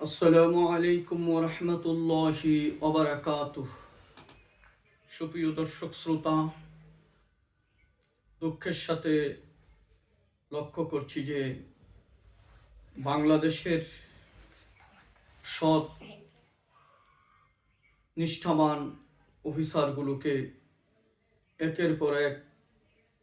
আসসালামু আলাইকুম ওয়া রাহমাতুল্লাহি ওয়া বারাকাতুহু। সুপ্রিয় দর্শক শ্রোতা, দুঃখের সাথে লক্ষ্য করছি যে বাংলাদেশের সৎ নিষ্ঠাবান অফিসারগুলোকে একের পর এক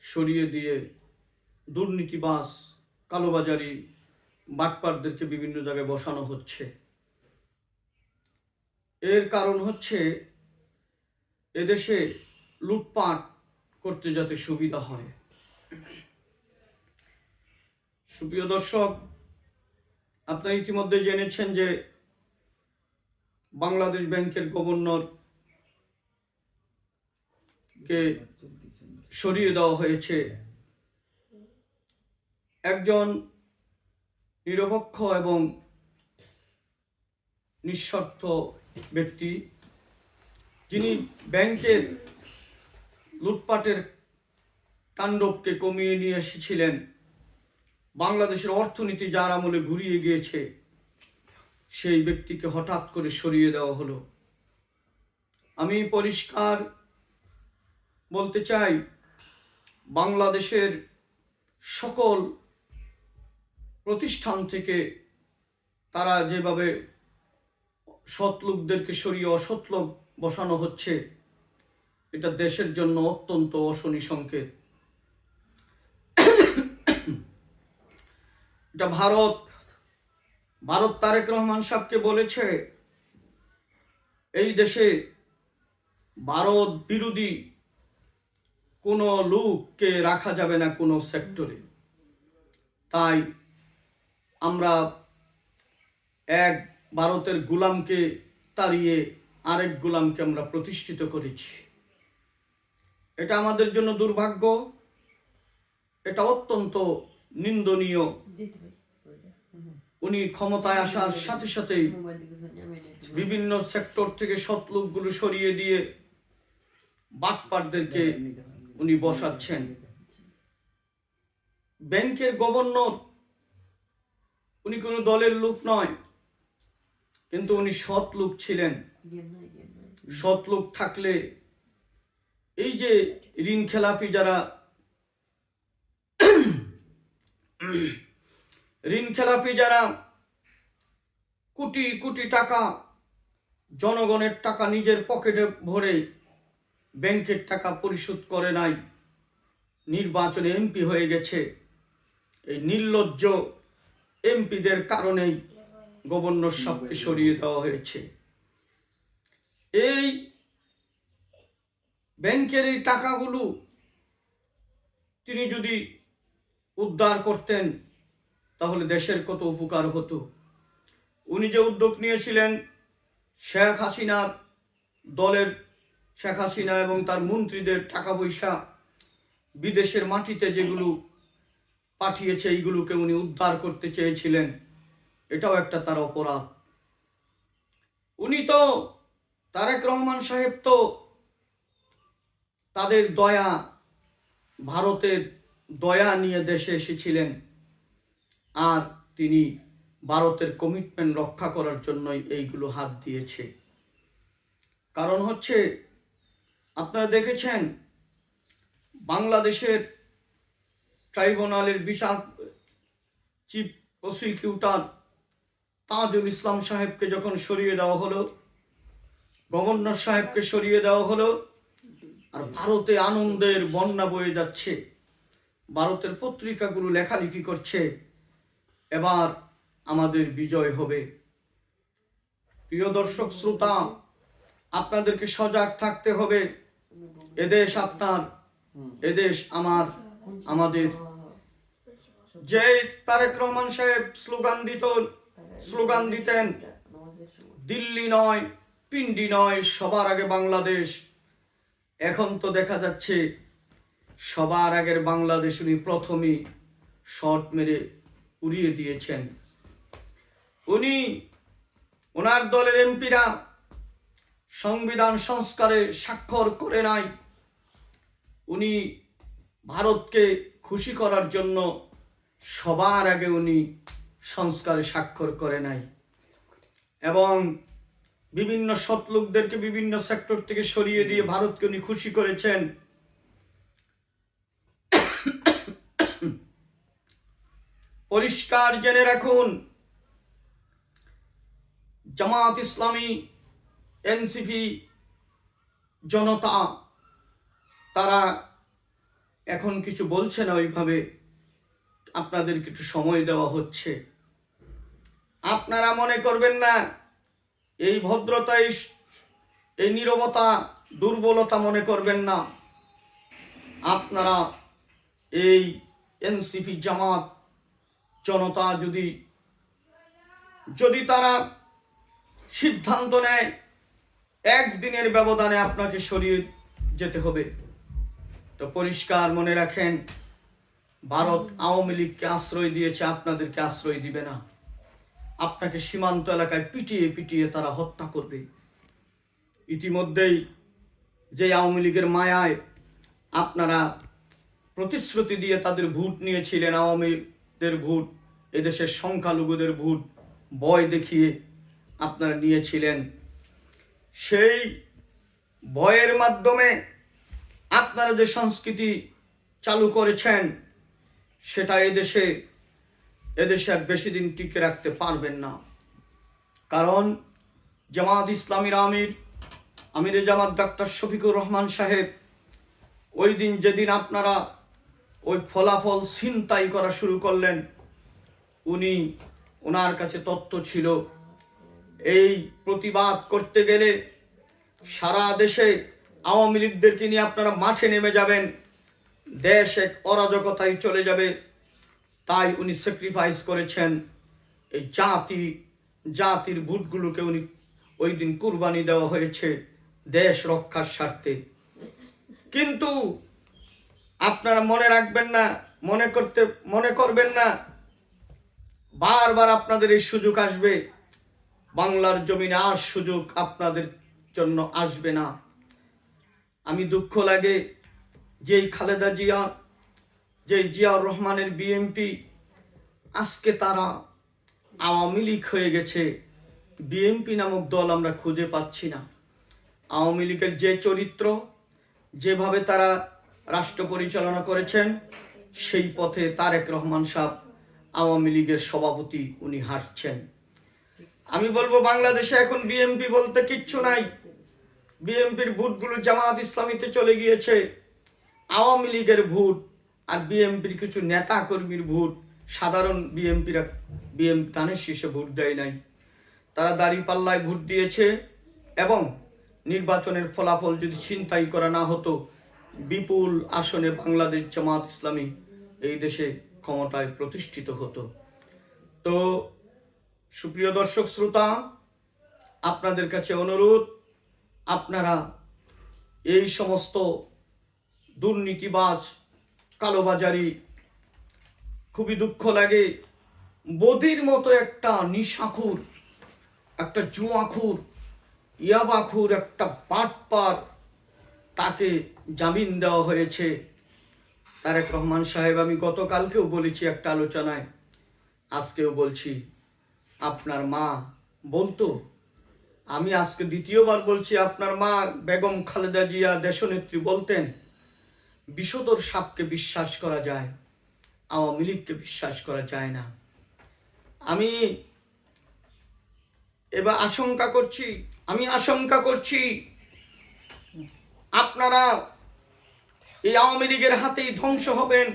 সরিয়ে দিয়ে দুর্নীতিবাজ, কালোবাজারি, বাটপারদেরকে বিভিন্ন জায়গায় বসানো হচ্ছে। এর কারণ হচ্ছে এদেশে লুটপাট করতে যাতে সুবিধা হয়। সুপ্রিয় দর্শক, আপনারা ইতিমধ্যে জেনেছেন যে বাংলাদেশ ব্যাংকের গভর্নরকে সরিয়ে দেওয়া হয়েছে। একজন নিরপেক্ষ এবং নিঃস্বার্থ ব্যক্তি, যিনি ব্যাংকের লুটপাটের তাণ্ডবকে কমিয়ে নিয়ে এসেছিলেন। বাংলাদেশের অর্থনীতি যার আমলে ঘুরিয়ে গিয়েছে, সেই ব্যক্তিকে হঠাৎ করে সরিয়ে দেওয়া হলো। আমি পরিষ্কার বলতে চাই, বাংলাদেশের সকল প্রতিষ্ঠান থেকে তারা যেভাবে সৎ লোকদেরকে সরিয়ে অসৎ লোক বসানো হচ্ছে, এটা দেশের জন্য অত্যন্ত অশনি সংকেত। এটা ভারত তারেক রহমান সাহেবকে বলেছে, এই দেশে ভারত বিরোধী কোনো লোককে রাখা যাবে না কোনো সেক্টরে। তাই আমরা এক ভারতের গোলামকে তাড়িয়ে আরেক গোলামকে আমরা প্রতিষ্ঠিত করেছি। এটা আমাদের জন্য দুর্ভাগ্য, এটা অত্যন্ত নিন্দনীয়। উনি ক্ষমতায় আসার সাথে সাথেই বিভিন্ন সেক্টর থেকে সৎ লোকগুলো সরিয়ে দিয়ে বাটপারদেরকে উনি বসাচ্ছেন। ব্যাংকের গভর্নর উনি কোনো দলের লোক নয়, কিন্তু উনি সৎ লোক ছিলেন। সৎ লোক থাকলে এই যে ঋণ খেলাপি যারা কোটি কোটি টাকা, জনগণের টাকা নিজের পকেটে ভরে ব্যাংকের টাকা পরিশোধ করে নাই, নির্বাচনে এমপি হয়ে গেছে, এই নির্লজ্জ এমপিদের কারণেই গভর্নর সাহেবকে সরিয়ে দেওয়া হয়েছে। এই ব্যাংকের এই টাকাগুলো তিনি যদি উদ্ধার করতেন, তাহলে দেশের কত উপকার হতো। উনি যে উদ্যোগ নিয়েছিলেন, শেখ হাসিনার দলের শেখ হাসিনা এবং তার মন্ত্রীদের টাকা পয়সা বিদেশের মাটিতে যেগুলো পাঠিয়েছে, এইগুলোকে উনি উদ্ধার করতে চেয়েছিলেন, এটাও একটা তার অপরাধ। উনি তো তারেক রহমান সাহেব তো তাদের দয়া, ভারতের দয়া নিয়ে দেশে এসেছিলেন, আর তিনি ভারতের কমিটমেন্ট রক্ষা করার জন্যই এইগুলো হাত দিয়েছে। কারণ হচ্ছে, আপনারা দেখেছেন বাংলাদেশের ট্রাইব্যুনালের চিফ প্রসিকিউটর তাজুল ইসলাম সাহেবকে যখন সরিয়ে দেওয়া হলো, গভর্নর সাহেবকে সরিয়ে দেওয়া হলো, আর ভারতে আনন্দের বন্যা বয়ে যাচ্ছে। ভারতের পত্রিকাগুলো লেখালেখি করছে, এবার আমাদের বিজয় হবে। প্রিয় দর্শক শ্রোতা, আপনাদেরকে সজাগ থাকতে হবে। এদেশ আপনার, এদেশ আমার, আমাদের। যে তারেক রহমান সাহেব স্লোগান দিতেন, দিল্লি নয়, পিন্ডি নয়, সবার আগে বাংলাদেশ, এখন তো দেখা যাচ্ছে সবার আগের বাংলাদেশ উনি প্রথমেই শট মেরে উড়িয়ে দিয়েছেন। ওনার দলের এমপিরা সংবিধান সংস্কারে স্বাক্ষর করে নাই। উনি ভারতকে খুশি করার জন্য সবার আগে উনি সংস্কারে স্বাক্ষর করে নাই। এবং বিভিন্ন সৎ লোকদেরকে বিভিন্ন সেক্টর থেকে সরিয়ে দিয়ে ভারতকে উনি খুশি করেছেন। পরিষ্কার জেনে রাখুন, জামাত ইসলামী, এনসিপি, জনতা তারা এখন কিছু বলছে না ওইভাবে, আপনাদেরকে একটু সময় দেওয়া হচ্ছে। আপনারা মনে করবেন না এই ভদ্রতা, এই নীরবতা দুর্বলতা মনে করবেন না। আপনারা এই এনসিপি, জামাত, জনতা যদি তারা সিদ্ধান্ত নেয় একদিনের ব্যবধানে আপনাকে সরিয়ে যেতে হবে, তো পরিষ্কার মনে রাখেন, ভারত আওয়ামী লীগকে আশ্রয় দিয়েছে, আপনাদেরকে আশ্রয় দিবে না। আপনাকে সীমান্ত এলাকায় পিটিয়ে পিটিয়ে তারা হত্যা করবে। ইতিমধ্যেই যে আওয়ামী লীগের মায়ায় আপনারা প্রতিশ্রুতি দিয়ে তাদের ভোট নিয়েছিলেন, আওয়ামীদের ভোট, এদেশের সংখ্যালঘুদের ভোট ভয় দেখিয়ে আপনারা নিয়েছিলেন, সেই ভয়ের মাধ্যমে আপনারা যে সংস্কৃতি চালু করেছেন সেটা এদেশে আর বেশি দিন টিকে রাখতে পারবেন না। কারণ জামাত ইসলামীর আমির জামাত ডাক্তার শফিকুর রহমান সাহেব ওই দিন, যেদিন আপনারা ওই ফলাফল ছিনতাই করা শুরু করলেন, ওনার কাছে তথ্য ছিল এই প্রতিবাদ করতে গেলে সারা দেশে আওয়ামী লীগদেরকে নিয়ে আপনারা মাঠে নেমে যাবেন, দেশ এক অরাজকতায় চলে যাবে। তাই উনি স্যাক্রিফাইস করেছেন, এই জাতির ভোটগুলোকে উনি ওই দিন কুরবানি দেওয়া হয়েছে দেশ রক্ষার স্বার্থে। কিন্তু আপনারা মনে রাখবেন না, মনে করবেন না বারবার আপনাদের এই সুযোগ আসবে। বাংলার জমিনে আর সুযোগ আপনাদের জন্য আসবে না। আমি দুঃখ লাগে যে খালেদা জিয়া, যে জিয়াউর রহমানের বিএনপি, আজকে তারা আওয়ামী লীগ হয়ে গেছে। বিএনপি নামক দল আমরা খুঁজে পাচ্ছি না। আওয়ামী লীগের যে চরিত্র, যেভাবে তারা রাষ্ট্র পরিচালনা করেছেন, সেই পথে তারেক রহমান সাহেব আওয়ামী লীগের সভাপতি, উনি হাসছেন। আমি বলবো বাংলাদেশে এখন বিএনপি বলতে কিচ্ছু নাই। বিএনপির ভোটগুলো জামাত ইসলামীতে চলে গিয়েছে। আওয়ামী লীগের ভোট আর বিএনপির কিছু নেতা কর্মীর ভোট, সাধারণ বিএনপিরা ধানের শীর্ষে ভোট দেয় নাই, তারা দাঁড়িপাল্লায় ভোট দিয়েছে। এবং নির্বাচনের ফলাফল যদি ছিনতাই করা না হতো, বিপুল আসনে বাংলাদেশ জামাত ইসলামী এই দেশে ক্ষমতায় প্রতিষ্ঠিত হতো। তো সুপ্রিয় দর্শক শ্রোতা, আপনাদের কাছে অনুরোধ, আপনারা এই সমস্ত দুর্নীতিবাজ, কালোবাজারি, খুবই দুঃখ লাগে, বদির মতো একটা নিশাখুর, একটা জুয়াখুর, ইয়াবাখুর, একটা বাটপার, তাকে জামিন দেওয়া হয়েছে। তারেক রহমান সাহেব, আমি গতকালকেও বলেছি একটা আলোচনায়, আজকেও বলছি, আপনার মা বলতো, আমি আজকে দ্বিতীয়বার বলছি, আপনার মা বেগম খালেদা জিয়া দেশনেত্রী বলতেন, বিষধর সাপকে বিশ্বাস করা যায়, আওয়ামী লীগকে বিশ্বাস করা যায় না। আমি এবার আশঙ্কা করছি আপনারা এই আওয়ামী লীগের হাতেই ধ্বংস হবেন।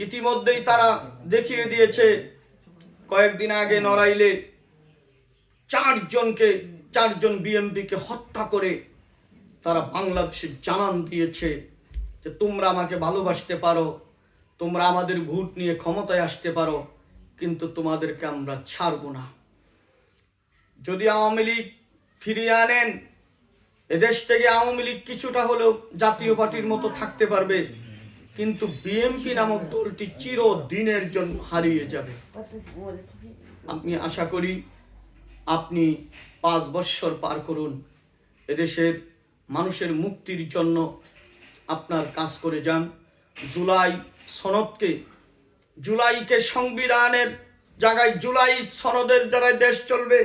ইতিমধ্যেই তারা দেখিয়ে দিয়েছে, কয়েকদিন আগে নড়াইলে চারজন বিএনপিকে হত্যা করে তারা বাংলাদেশে জানান দিয়েছে যে তোমরা আমাকে ভালোবাসতে পারো, তোমরা আমাদের ভোট নিয়ে ক্ষমতায় আসতে পারো, কিন্তু তোমাদেরকে আমরা ছাড়ব না। যদি আওয়ামী লীগ ফিরিয়ে আনেন, এদেশ থেকে আওয়ামী লীগ কিছুটা হলেও জাতীয় পার্টির মতো থাকতে পারবে, কিন্তু বিএনপি নামক দলটি চিরদিনের জন্য হারিয়ে যাবে। আমি আশা করি আপনি 5 বৎসর পার করুন, এদেশের মানুষের মুক্তির জন্য আপনার কাজ করে যান। জুলাইকে সংবিধানের জায়গায়, জুলাই সনদের দ্বারাই দেশ চলবে।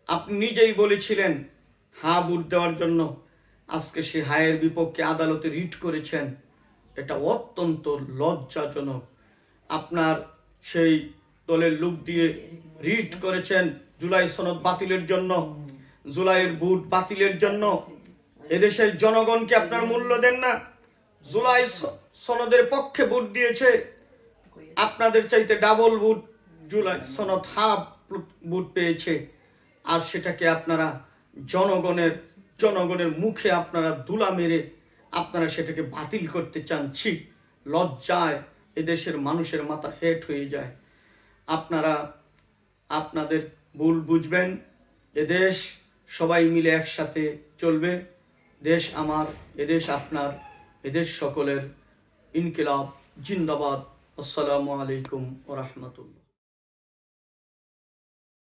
আপনি নিজেই বলেছিলেন হা ভোট দেওয়ার জন্য, আজকে সে হায়ের বিপক্ষে আদালতে রিট করেছেন। এটা অত্যন্ত লজ্জাজনক। আপনার সেই দলের লোক দিয়ে রিট করেছেন জুলাই সনদ বাতিলের জন্য, জুলাইয়ের ভোট বাতিলের জন্য। এদেশের জনগণকে আপনার মূল্য দেন না। জুলাই সনদের পক্ষে ভোট দিয়েছে, আপনাদের চাইতে ডাবল ভোট জুলাই সনদ হাফ ভোট পেয়েছে। আর সেটাকে আপনারা জনগণের মুখে আপনারা দুলা মেরে আপনারা সেটাকে বাতিল করতে চান। ছি, লজ্জায় এদেশের মানুষের মাথা হেট হয়ে যায়। আপনারা আপনাদের ভুল বুঝবেন। এদেশ সবাই মিলে একসাথে চলবে। দেশ আমার, এদেশ আপনার, এদেশ সকলের। ইনকিলাব জিন্দাবাদ। আসসালামু আলাইকুম ওয়া রাহমাতুল্লাহ।